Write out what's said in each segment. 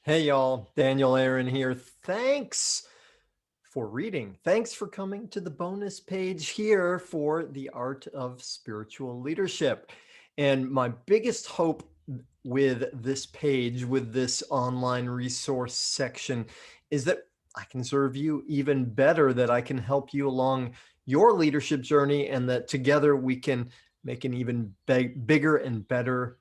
Hey y'all, Daniel Aaron here. Thanks for reading. Thanks for coming to the bonus page here for the art of spiritual leadership. And my biggest hope with this page, with this online resource section, is that I can serve you even better, that I can help you along your leadership journey, and that together we can make an even bigger and better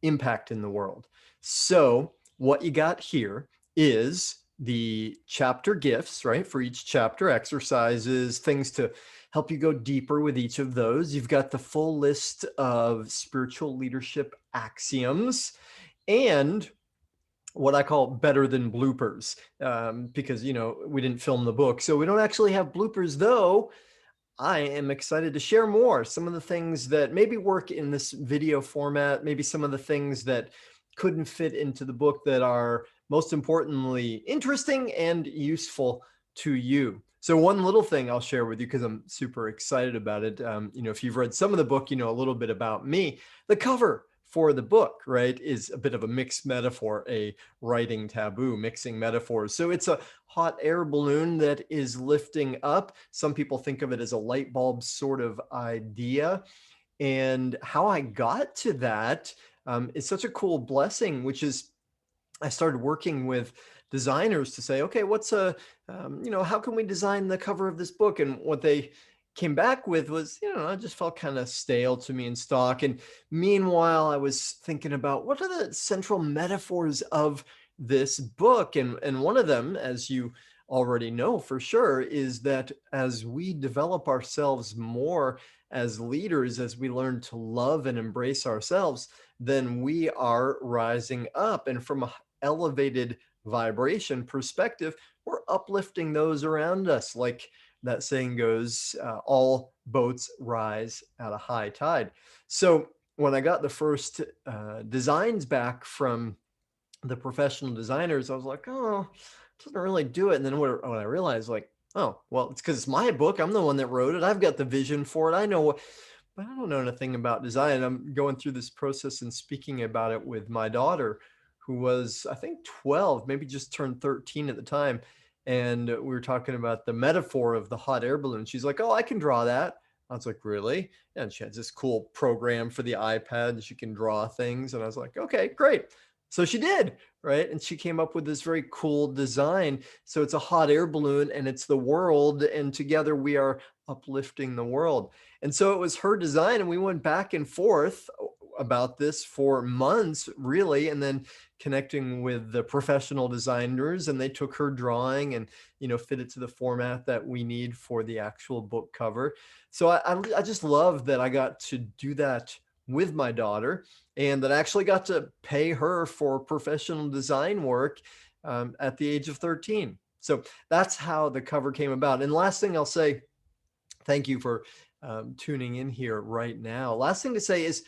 impact in the world. So what you got here is the chapter gifts, right? For each chapter, exercises, things to help you go deeper with each of those. You've got the full list of spiritual leadership axioms and what I call better than bloopers, because, we didn't film the book. So we don't actually have bloopers, though. I am excited to share more. Some of the things that maybe work in this video format, maybe some of the things that couldn't fit into the book that are most importantly interesting and useful to you. So one little thing I'll share with you, because I'm super excited about it. If you've read some of the book, you know a little bit about me. The cover for the book, right, is a bit of a mixed metaphor, a writing taboo, mixing metaphors. So it's a hot air balloon that is lifting up. Some people think of it as a light bulb sort of idea. And how I got to that is such a cool blessing, which is I started working with designers to say, okay, how can we design the cover of this book? And what they came back with was, it just felt kind of stale to me in stock. And meanwhile, I was thinking about what are the central metaphors of this book? And one of them, as you already know for sure, is that as we develop ourselves more as leaders, as we learn to love and embrace ourselves, then we are rising up. And from a elevated vibration perspective, we're uplifting those around us. Like that saying goes, all boats rise at a high tide. So when I got the first designs back from the professional designers, I was like, oh, it doesn't really do it. And then when I realized, like, oh, well, it's because it's my book. I'm the one that wrote it. I've got the vision for it. I know what, but I don't know anything about design. I'm going through this process and speaking about it with my daughter, who was, I think, 12, maybe just turned 13 at the time. And we were talking about the metaphor of the hot air balloon. She's like, oh, I can draw that. I was like, really? And she has this cool program for the iPad and she can draw things. And I was like, okay, great. So she did, right? And she came up with this very cool design. So it's a hot air balloon and it's the world. And together we are uplifting the world. And so it was her design. And we went back and forth about this for months, really, and then connecting with the professional designers, and they took her drawing and fit it to the format that we need for the actual book cover. So I just love that I got to do that with my daughter, and that I actually got to pay her for professional design work at the age of 13. So that's how the cover came about. And last thing I'll say, thank you for tuning in here right now. Last thing to say is,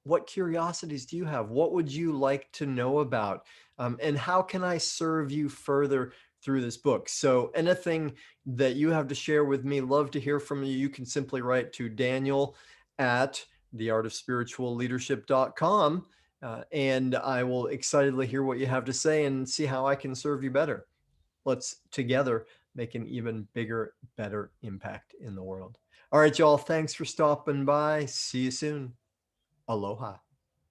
what curiosities do you have? What would you like to know about? And how can I serve you further through this book? So anything that you have to share with me, love to hear from you. You can simply write to Daniel at theartofspiritualleadership.com. And I will excitedly hear what you have to say and see how I can serve you better. Let's together make an even bigger, better impact in the world. All right, y'all. Thanks for stopping by. See you soon. Aloha.